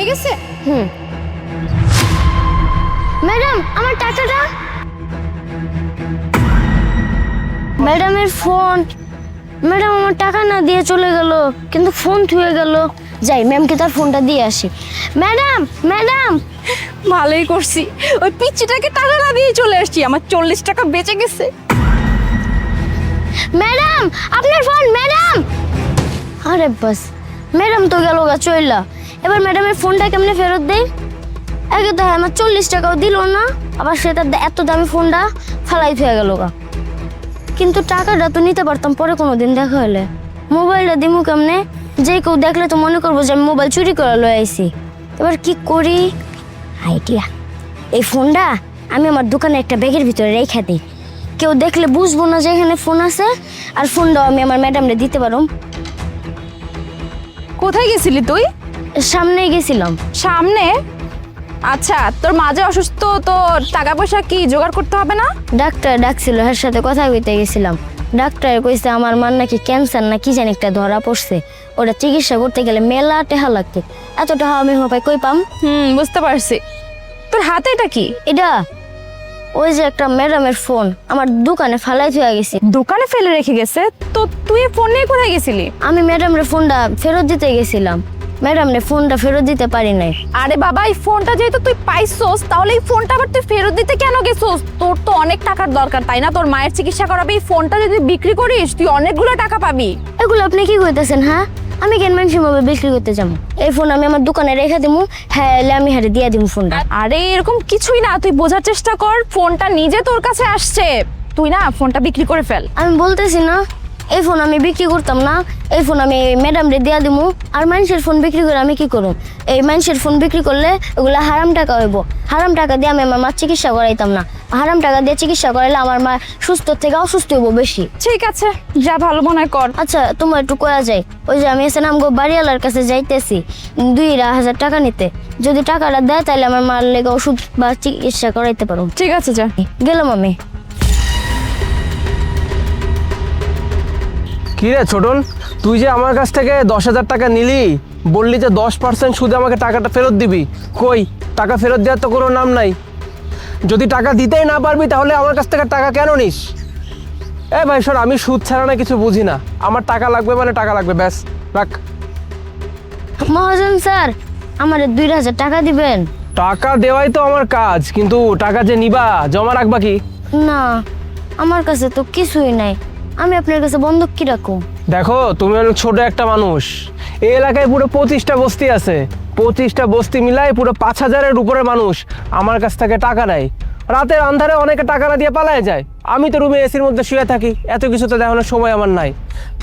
হয়ে গেছে? ম্যাডাম আমার টাকাটা। ম্যাডামের ফোন। ম্যাডাম আমার টাকা না দিয়ে চলে গেল, কিন্তু ফোন থুয়ে গেল। যাই ম্যামকে তার ফোনটা দিয়ে আসি। Madam madam. ভালোই করছি, ওই পিচ্চিটাকে টাকা না দিয়ে চলে আসছি, আমার 40 টাকা বেঁচে গেছে। ম্যাডাম আপনার ফোন ম্যাডাম। আরে বাস, ম্যাডাম তো গেল গা চইলা। এবার ম্যাডামের ফোনটা কেমনে ফেরত দেই? আগে তো আমার 40 টাকাও দিল না, আবার সেটা এত দামি ফোনটা ফালাই থুয়ে গেল গা। কিন্তু টাকাটা তো নিতে পারতাম পরে কোনোদিন দেখা হলে। মোবাইলটা দিমু কেমনে? যে কেউ দেখলে তো মনে করবো যে আমি মোবাইল চুরি করে লয়ে আইছি। এবার কি করি? আইডিয়া, এই ফোনটা আমি আমার দোকানে একটা ব্যাগের ভিতরে রেখে দিই। কেউ দেখলে বুঝবো না যে এখানে ফোন আছে, আর ফোনটাও আমি আমার ম্যাডামরে দিতে পারো। কোথায় গেছিলি তুই? সামনেই গেছিলাম। সামনে? আচ্ছা, তোর মা যে অসুস্থ, তো টাকা পয়সা কি জোগাড় করতে হবে না? ডাক্তার ডাকছিল, এর সাথে কথা কইতে গেছিলাম। ডাক্তার কইছে আমার মার নাকি ক্যান্সার না কি জানি একটা ধরা পড়ছে, ওটা চিকিৎসা করতে গেলে মেলা টেহা লাগবে। এত টাকা আমি হপাই কই পাম? বুঝতে পারছি। তোর হাতে এটা কি? এটা ওই যে একটা ম্যাডামের ফোন আমার দোকানে ফালাই থুয়ে গেছি। দোকানে ফেলে রেখে গেছে? তো তুই ফোন নিয়ে কোথায় গেছিলি? আমি ম্যাডামের ফোনটা ফেরত দিতে গেছিলাম, ম্যাডামরে ফোনটা ফেরত দিতে পারি নাই। আরে বাবা, এই ফোনটা যেহেতু তুই পাইছস, তাহলে এই ফোনটা আবার তুই ফেরত দিতে কেন গেছস? তোর তো অনেক টাকার দরকার, তাই না? তোর মায়ের চিকিৎসা করাবি, এই ফোনটা যদি বিক্রি করিস তুই অনেকগুলো টাকা পাবি। এগুলো আপনি কি কইতেছেন? হ্যাঁ, আমি কেন মানুষের মোবাইল বিক্রি করতে যাবো? এই ফোন আমি আমার দোকানে রেখে দিমু, হ্যাঁ আমি হারে দিয়ে দিমু ফোনটা। আরে এরকম কিছুই না, তুই বোঝার চেষ্টা কর। ফোনটা নিজে তোর কাছে আসছে, তুই না ফোনটা বিক্রি করে ফেল। আমি বলতেছি না এই ফোন আমি বিক্রি করতাম না, এই ফোন আমি ম্যাডাম রে দিয়া দিমু। আর মানুষের ফোন বিক্রি করে আমি কি করব? এই মানুষের ফোন বিক্রি করলে ওগুলা হারাম টাকা হইব। হারাম টাকা দিয়ে আমি আমার মা চিকিৎসা করাইতাম না। হারাম টাকা দিয়ে চিকিৎসা করাইলে আমার মা সুস্থ থেকে অসুস্থ হইব বেশি। ঠিক আছে, যা ভালো মনে হয় কর। আচ্ছা তোমার একটু কয়া যায়, ওই যে আমি এসে নামগো বাড়িওয়ালার কাছে যাইতেছি 2000 টাকা নিতে, যদি টাকাটা দেয় তাহলে আমার মার লেগে ওষুধ বা চিকিৎসা করাইতে পারো। ঠিক আছে, যা। গেলাম আমি। কি রে ছোটন, তুই যে আমার কাছ থেকে 10,000 টাকা নিলি, বললি যে 10% সুদে আমাকে টাকাটা ফেরত দিবি। কই, টাকা ফেরত দেওয়ার তো কোনো নাম নাই। যদি টাকা দিতেই না পারবি তাহলে আমার কাছ থেকে টাকা কেন নিস? ভাই শোন, আমি সুদ ছাড়া না কিছু বুঝি না। আমার টাকা লাগবে মানে টাকা লাগবে, ব্যাস, রাখ। মহাজন স্যার, আমার 2000 টাকা দিবেন? টাকা দেওয়াই তো আমার কাজ, কিন্তু টাকা যে নিবা জমা রাখবা কি? না, আমার কাছে তো কিছুই নাই, আমি আপনার কাছে বন্ধক কি রাখুম? দেখো, তুমি হলো ছোট একটা মানুষ। এই এলাকায় পুরো 25টা বস্তি আছে, 25টা বস্তি মিলাই পুরো 5,000-এর উপরে মানুষ আমার কাছ থেকে টাকা নেয়। রাতের আন্ধারে অনেকে টাকা না দিয়ে পালায় যায়। আমি তো রুমে এসির মধ্যে শুয়ে থাকি, এত কিছু তো দেখানোর সময় আমার নাই।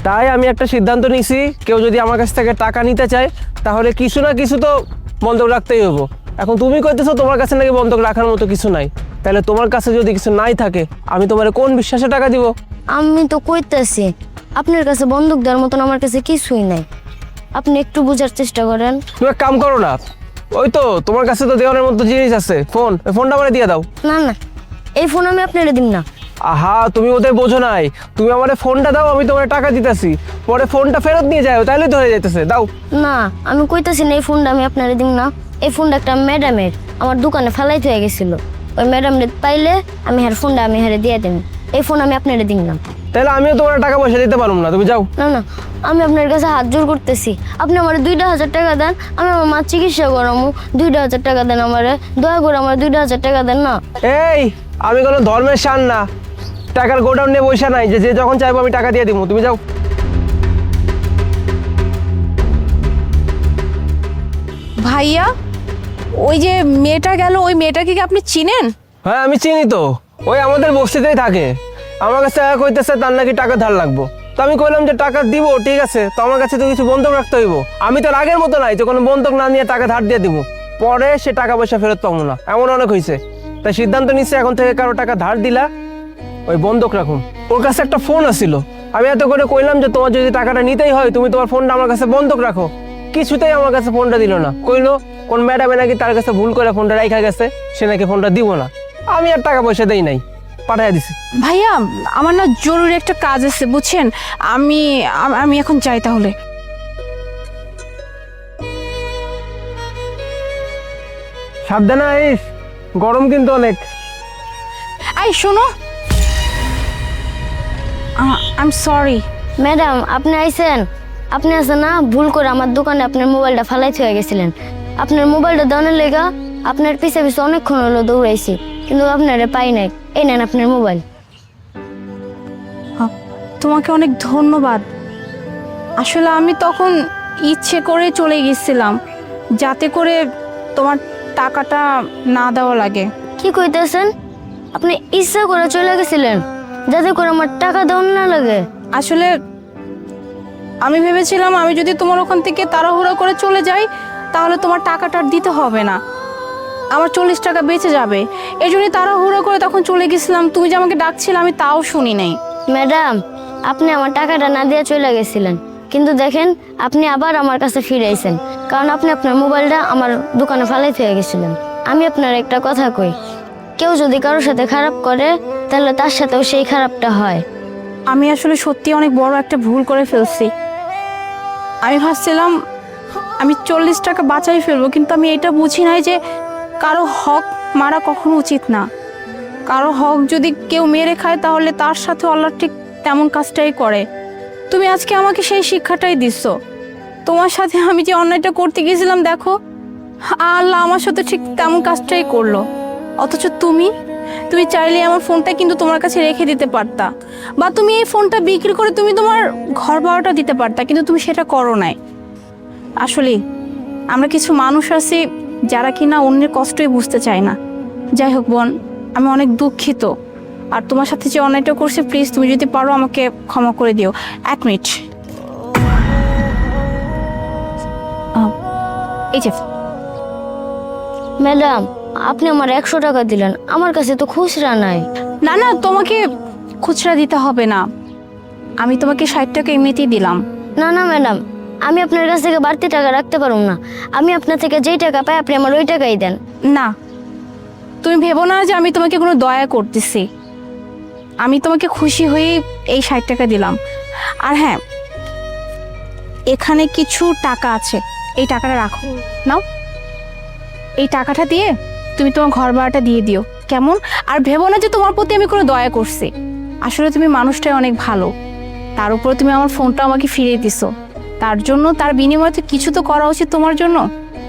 তাই আমি একটা সিদ্ধান্ত নিয়েছি, কেউ যদি আমার কাছ থেকে টাকা নিতে চায় তাহলে কিছু না কিছু তো বন্ধক রাখতেই হবো। এখন তুমি কইতেছো তোমার কাছে নাকি বন্ধক রাখার মতো কিছু নাই, তাহলে তোমার কাছে যদি কিছু নাই থাকে আমি তোমার কোন বিশ্বাসে টাকা দিব? আমি তো কইতেছি আপনার কাছে বন্ধক দেওয়ার মতন আমার কাছে কিছুই নাই, আপনি একটু বোঝার চেষ্টা করেন। তুমি এক কাম করো না, ওই তো তোমার কাছে তো দেওয়ার মতো জিনিস আছে, ফোন, ওই ফোনটা আমার দিয়ে দাও। না না, এই ফোন আমি আপনারে দিম না। আহা, তুমি ওদের বোঝো নাই। তুমি আমার ফোনটা দাও, আমি তোমার টাকা দিতেছি, পরে ফোনটা ফেরত নিয়ে যাও, তাহলে তো হয়ে যাইতেছে। দাও। না, আমি কইতাছি না এই ফোনটা আমি আপনারে দিম না। এই ফোনটা একটা ম্যাডামের আমার দোকানে ফালাই হয়ে গেছিল, ওই ম্যাডামরে পাইলে আমি হার ফোনটা আমি হারে দিয়ে দেব। এই ফোন আমি আপনারে দিম না। তাহলে আমিও তোমার টাকা পয়সা দিতে পারবো না, তুমি যাও। না না, আমি আপনার কাছে হাত জোর করতেছি, আপনি আমার 2000 টাকা দেন, আমি আমার মা চিকিৎসা করামু। 2000 টাকা দেন আমারে, দয়া করে আমার 2000 টাকা দেন না। এই, আমি কোনো ধর্মের শান না, টাকার গোডাউন নিয়ে বসে নাই যে যে যখন চাইবো আমি টাকা দিয়ে দিব। তুমি যাও। ভাইয়া, ওই যে মেয়েটা গেল, ওই মেয়েটাকে কি আপনি চিনেন? হ্যাঁ আমি চিনি তো, ওই আমাদের বস্তিতেই থাকে। আমার কাছে কইতেছে তার নাকি টাকা ধার লাগবো। তো আমি কইলাম যে টাকা দিব, ঠিক আছে, তো আমার কাছে তো কিছু বন্ধক রাখতে হইব। আমি তো আগের মতো নাই যে কোনো বন্ধক না নিয়ে টাকা ধার দিয়ে দিব, পরে সে টাকা পয়সা ফেরত পাবো না, এমন অনেক হয়েছে। তাই সিদ্ধান্ত নিচ্ছে এখন থেকে কারো টাকা ধার দিলা ওই বন্ধক রাখুন। ওর কাছে একটা ফোন আছিল, আমি এত করে কইলাম যে তোমার যদি টাকাটা নিতেই হয় তুমি তোমার ফোনটা আমার কাছে বন্ধক রাখো, কিছুতেই আমার কাছে ফোনটা দিল না। কইলো কোন ম্যাডামে নাকি তার কাছে ভুল করে ফোনটা রাখা গেছে, সে নাকি ফোনটা দিব না। আমি আর টাকা পয়সা দেই নাই, পাঠাই দিছি। ভাইয়া, আমার না জরুরি একটা কাজ আছে, বুঝছেন? আমি আমি এখন যাই তাহলে। সাবধানে আইস, গরম কিন্তু অনেক। এই শোনো, আই এম সরি। ম্যাডাম আপনি আইছেন? আপনি আছেন না, ভুল করে আমার দোকানে আপনার মোবাইলটা ফালাই থয়ে গেছিলেন। আপনার মোবাইলটা দানের লেগা আপনার পিছে পিছে অনেকক্ষণ হলো দৌড়াইছি, কিন্তু আপনারে পাই নাই। এই নেন আপনার মোবাইল। তোমাকে অনেক ধন্যবাদ। আসলে আমি তখন ইচ্ছে করে চলে গেছিলাম যাতে করে তোমার টাকাটা না দেওয়া লাগে। কি কইতেছেন? আপনি ইচ্ছা করে চলে গেছিলেন যাতে করে আমার টাকা দেওয়া না লাগে? আসলে আমি ভেবেছিলাম আমি যদি তোমার ওখান থেকে তাড়াহুড়ো করে চলে যাই তাহলে তোমার টাকাটা আর দিতে হবে না, আমার 40 টাকা বেঁচে যাবে। এই জন্যই তাড়াহুড়ো করে তখন চলে গেছিলাম। তুমি যে আমাকে ডাকছিলে আমি তাও শুনি নাই। ম্যাডাম আপনি আমার টাকাটা না দিয়ে চলে গেছিলেন, কিন্তু দেখেন আপনি আবার আমার কাছে ফিরে আইছেন, কারণ আপনি আপনার মোবাইলটা আমার দোকানে ফালাই থেকে গেছিলেন। আমি আপনার একটা কথা কই, কেউ যদি কারোর সাথে খারাপ করে তাহলে তার সাথেও সেই খারাপটা হয়। আমি আসলে সত্যি অনেক বড় একটা ভুল করে ফেলছি। আমি ভাবছিলাম আমি 40 টাকা বাঁচাই ফেলবো, কিন্তু আমি এটা বুঝি নাই যে কারো হক মারা কখনো উচিত না। কারো হক যদি কেউ মেরে খায় তাহলে তার সাথে আল্লাহ ঠিক তেমন কাজটাই করে। তুমি আজকে আমাকে সেই শিক্ষাটাই দিচ্ছ। তোমার সাথে আমি যে অন্যায়টা করতে গিয়েছিলাম, দেখো আল্লাহ আমার সাথে ঠিক তেমন কাজটাই করলো। অথচ তুমি চাইলে আমার ফোনটা কিন্তু তোমার কাছে রেখে দিতে পারতা, বা তুমি এই ফোনটা বিক্রি করে তুমি তোমার ঘর ভাড়াটা দিতে পারতা, কিন্তু তুমি সেটা করো নাই। আসলে আমরা কিছু মানুষ আছি যারা কিনা অন্যের কষ্টই বুঝতে চায় না। যাই হোক বোন, আমি অনেক দুঃখিত। আর তোমার সাথে যে অন্যায়টা করছে, প্লিজ তুমি যদি পারো আমাকে ক্ষমা করে দিও। 1 মিনিট। এই যে ম্যাডাম আপনি আমার 100 টাকা দিলেন, আমার কাছে তো খুচরা নাই। না না, তোমাকে খুচরা দিতে হবে না, আমি তোমাকে 60 টাকা এমনিতেই দিলাম। না না ম্যাডাম, আমি আপনার কাছ থেকে বাড়তি টাকা রাখতে পারবো না। আমি আপনার থেকে যেই টাকা পাই আপনি আমার ওই টাকাই দেন। না, তুমি ভেবো না যে আমি তোমাকে কোনো দয়া করতেছি। আমি তোমাকে খুশি হয়ে এই 60 টাকা দিলাম। আর হ্যাঁ, এখানে কিছু টাকা আছে, এই টাকাটা রাখো, নাও। এই টাকাটা দিয়ে তুমি তোমার ঘর ভাড়াটা দিয়ে দিও, কেমন? আর ভেবো না যে তোমার প্রতি আমি কোনো দয়া করছি। আসলে তুমি মানুষটাই অনেক ভালো। তার উপরে তুমি আমার ফোনটা আমাকে ফিরিয়ে দিছো, তার জন্য তার বিনিময়ে তো কিছু তো করা উচিত তোমার জন্য।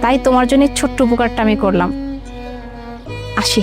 তাই তোমার জন্য এই ছোট্ট উপকারটা আমি করলাম। আসি।